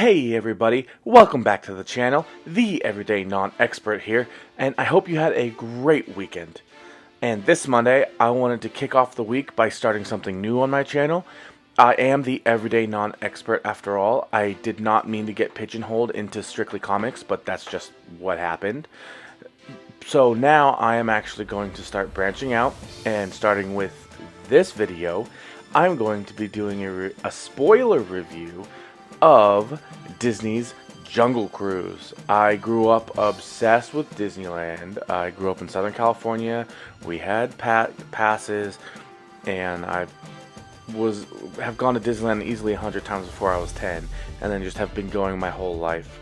Hey everybody, welcome back to the channel, the Everyday Non-Expert here, and I hope you had a great weekend. And this Monday, I wanted to kick off the week by starting something new on my channel. I am the Everyday Non-Expert after all. I did not mean to get pigeonholed into strictly comics, but that's just what happened. So now I am actually going to start branching out, and starting with this video, I'm going to be doing a spoiler review of Disney's Jungle Cruise. I grew up obsessed with Disneyland. I grew up in Southern California. We had passes, and I have gone to Disneyland easily 100 times before I was 10, and then just have been going my whole life.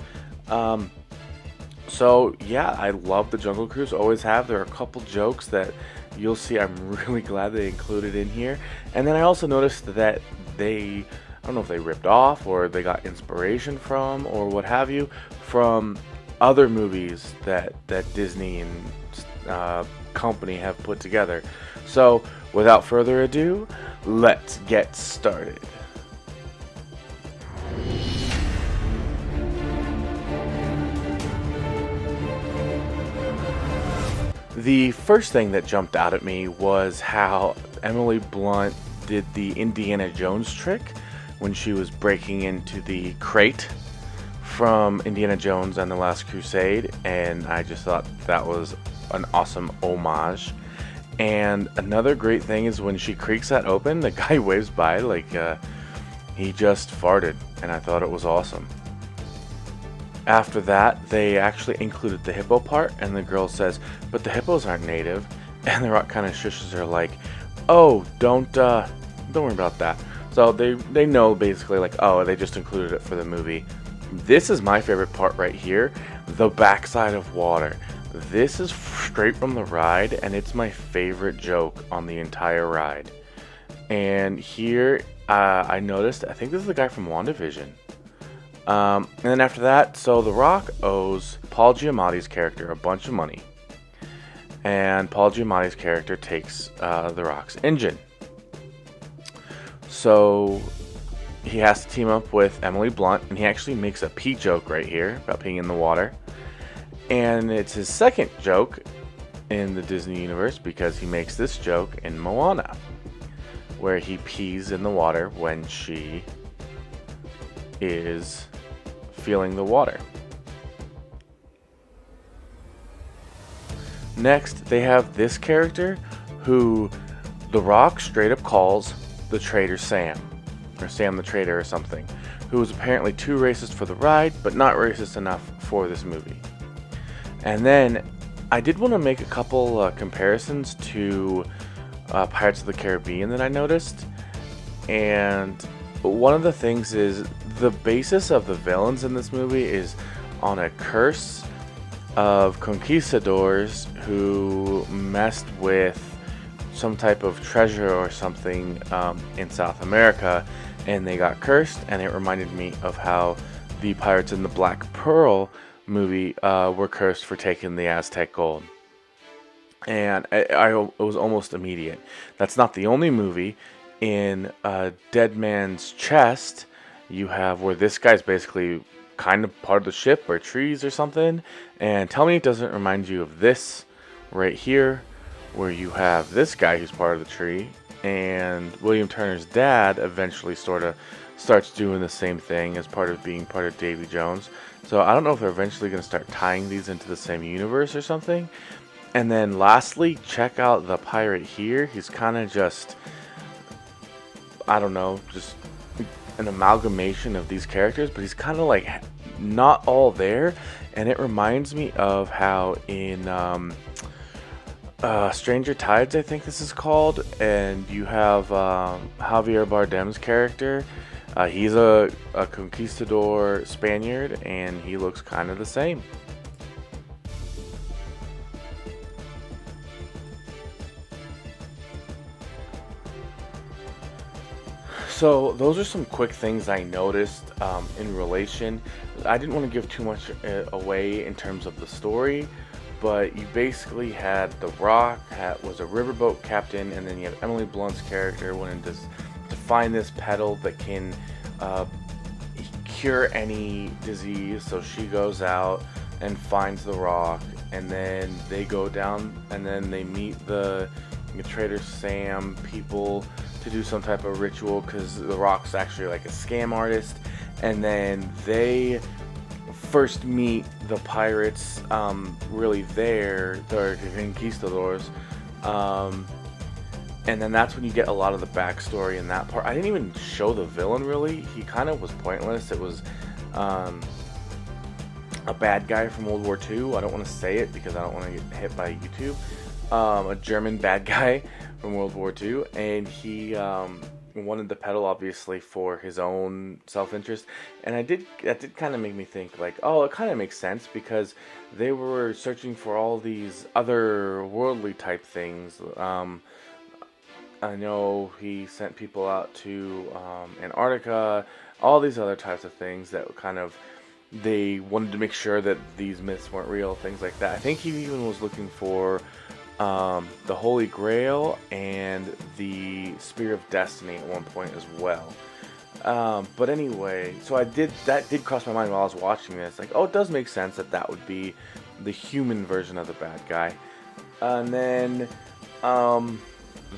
So yeah, I love the Jungle Cruise, always have. There are a couple jokes that you'll see I'm really glad they included in here. And then I also noticed that I don't know if they ripped off or they got inspiration from or what have you from other movies that Disney and company have put together. So without further ado, let's get started. The first thing that jumped out at me was how Emily Blunt did the Indiana Jones trick when she was breaking into the crate from Indiana Jones and the Last Crusade, and I just thought that was an awesome homage. And another great thing is when she creaks that open, the guy waves by like he just farted, and I thought it was awesome. After that, they actually included the hippo part, and the girl says, "But the hippos aren't native," and the Rock kind of shushes her like, "Oh, don't worry about that." So they know basically like, oh, they just included it for the movie. This is my favorite part right here, the backside of water. This is straight from the ride, and it's my favorite joke on the entire ride. And here I noticed, I think this is the guy from WandaVision. And then after that, so The Rock owes Paul Giamatti's character a bunch of money. And Paul Giamatti's character takes The Rock's engine. So he has to team up with Emily Blunt, and he actually makes a pee joke right here about peeing in the water. And it's his second joke in the Disney universe because he makes this joke in Moana, where he pees in the water when she is feeling the water. Next, they have this character who The Rock straight up calls the traitor Sam, or Sam the Traitor or something, who was apparently too racist for the ride, but not racist enough for this movie. And then I did want to make a couple comparisons to Pirates of the Caribbean that I noticed, and one of the things is the basis of the villains in this movie is on a curse of conquistadors who messed with some type of treasure or something in South America, and they got cursed. And it reminded me of how the Pirates in the Black Pearl movie were cursed for taking the Aztec gold. And it was almost immediate. That's not the only movie. In Dead Man's Chest, you have where this guy's basically kind of part of the ship or trees or something. And tell me it doesn't remind you of this right here, where you have this guy who's part of the tree, and William Turner's dad eventually sort of starts doing the same thing as part of being part of Davy Jones. So I don't know if they're eventually going to start tying these into the same universe or something. And then lastly, check out the pirate here. He's kind of just, I don't know, just an amalgamation of these characters, but he's kind of like not all there. And it reminds me of how in Stranger Tides, I think this is called, and you have Javier Bardem's character. He's a conquistador Spaniard, and he looks kind of the same. So those are some quick things I noticed in relation. I didn't want to give too much away in terms of the story, but you basically had The Rock was a riverboat captain, and then you have Emily Blunt's character wanting to find this pedal that can cure any disease. So she goes out and finds the Rock, and then they go down, and then they meet the Trader Sam people to do some type of ritual, because the Rock's actually like a scam artist. And then they first meet the pirates, really there, the conquistadors, and then that's when you get a lot of the backstory in that part. I didn't even show the villain, really. He kind of was pointless. It was a bad guy from World War II. I don't want to say it because I don't want to get hit by YouTube. A German bad guy from World War II, and he wanted the pedal, obviously, for his own self-interest. And that did kind of make me think, like, oh, it kind of makes sense, because they were searching for all these otherworldly type things. I know he sent people out to Antarctica, all these other types of things that kind of, they wanted to make sure that these myths weren't real, things like that. I think he even was looking for the Holy Grail and the Spear of Destiny at one point as well. But anyway, so that did cross my mind while I was watching this. Like, oh, it does make sense that that would be the human version of the bad guy. And then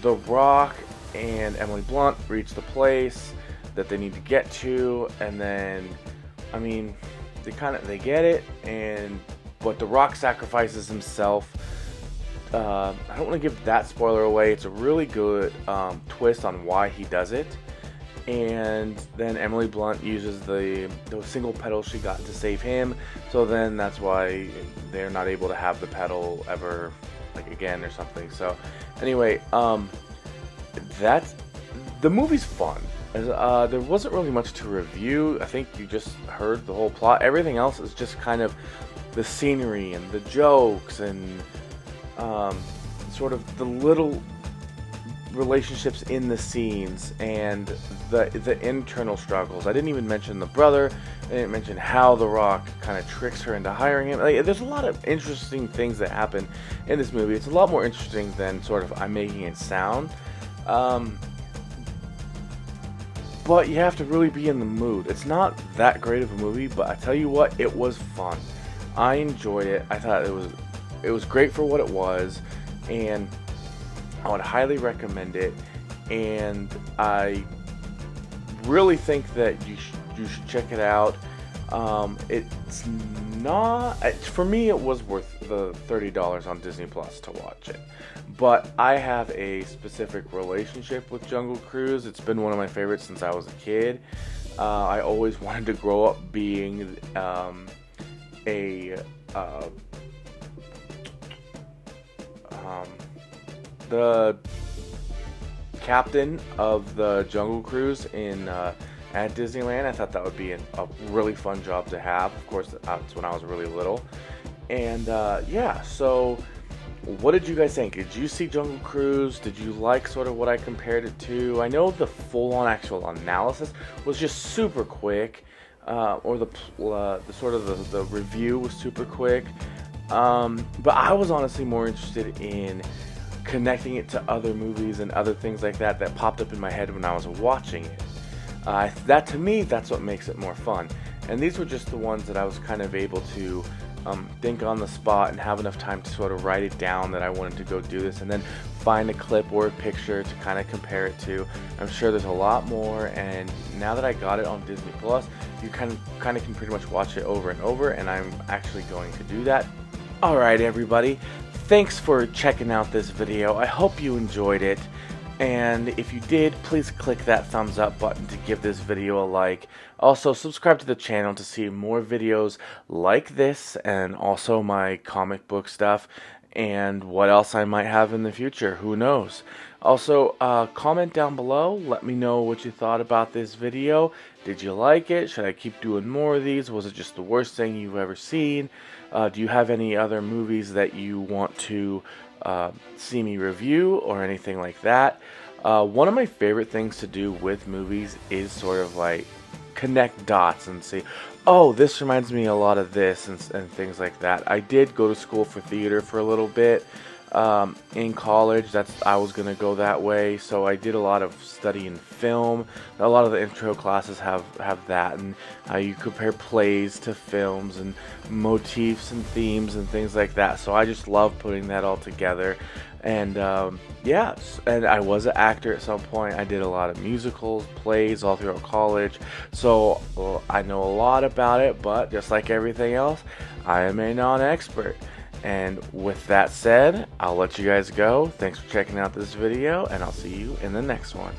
The Rock and Emily Blunt reach the place that they need to get to, and then, I mean, they get it, but The Rock sacrifices himself. I don't want to give that spoiler away. It's a really good twist on why he does it. And then Emily Blunt uses the single pedal she got to save him. So then that's why they're not able to have the pedal ever, like, again or something. So anyway, that's the movie's fun. There wasn't really much to review. I think you just heard the whole plot. Everything else is just kind of the scenery and the jokes and sort of the little relationships in the scenes and the internal struggles. I didn't even mention the brother. I didn't mention how The Rock kind of tricks her into hiring him. Like, there's a lot of interesting things that happen in this movie. It's a lot more interesting than sort of I'm making it sound. But you have to really be in the mood. It's not that great of a movie, but I tell you what, it was fun. I enjoyed it. I thought it was great for what it was, and I would highly recommend it. And I really think that you should check it out. It's not, for me, it was worth the $30 on Disney Plus to watch it. But I have a specific relationship with Jungle Cruise. It's been one of my favorites since I was a kid. I always wanted to grow up being the captain of the Jungle Cruise at Disneyland. I thought that would be a really fun job to have. Of course, that's when I was really little. And yeah, so what did you guys think? Did you see Jungle Cruise? Did you like sort of what I compared it to? I know the full-on actual analysis was just super quick, or the review was super quick. But I was honestly more interested in connecting it to other movies and other things like that popped up in my head when I was watching it. That, to me, that's what makes it more fun. And these were just the ones that I was kind of able to think on the spot and have enough time to sort of write it down that I wanted to go do this, and then find a clip or a picture to kind of compare it to. I'm sure there's a lot more, and now that I got it on Disney Plus, you kind of can pretty much watch it over and over, and I'm actually going to do that. Alright everybody, thanks for checking out this video. I hope you enjoyed it. And if you did, please click that thumbs up button to give this video a like. Also, subscribe to the channel to see more videos like this, and also my comic book stuff, and what else I might have in the future, who knows. Also, comment down below, let me know what you thought about this video. Did you like it? Should I keep doing more of these? Was it just the worst thing you've ever seen? Do you have any other movies that you want to see me review or anything like that? One of my favorite things to do with movies is sort of like connect dots and see, oh, this reminds me a lot of this, and things like that. I did go to school for theater for a little bit, in college. I was gonna go that way, so I did a lot of study in film. A lot of the intro classes have that, and how you compare plays to films and motifs and themes and things like that. So I just love putting that all together. And yeah, and I was an actor at some point. I did a lot of musicals, plays all throughout college, so I know a lot about it. But just like everything else, I am a non-expert. And with that said, I'll let you guys go. Thanks for checking out this video, and I'll see you in the next one.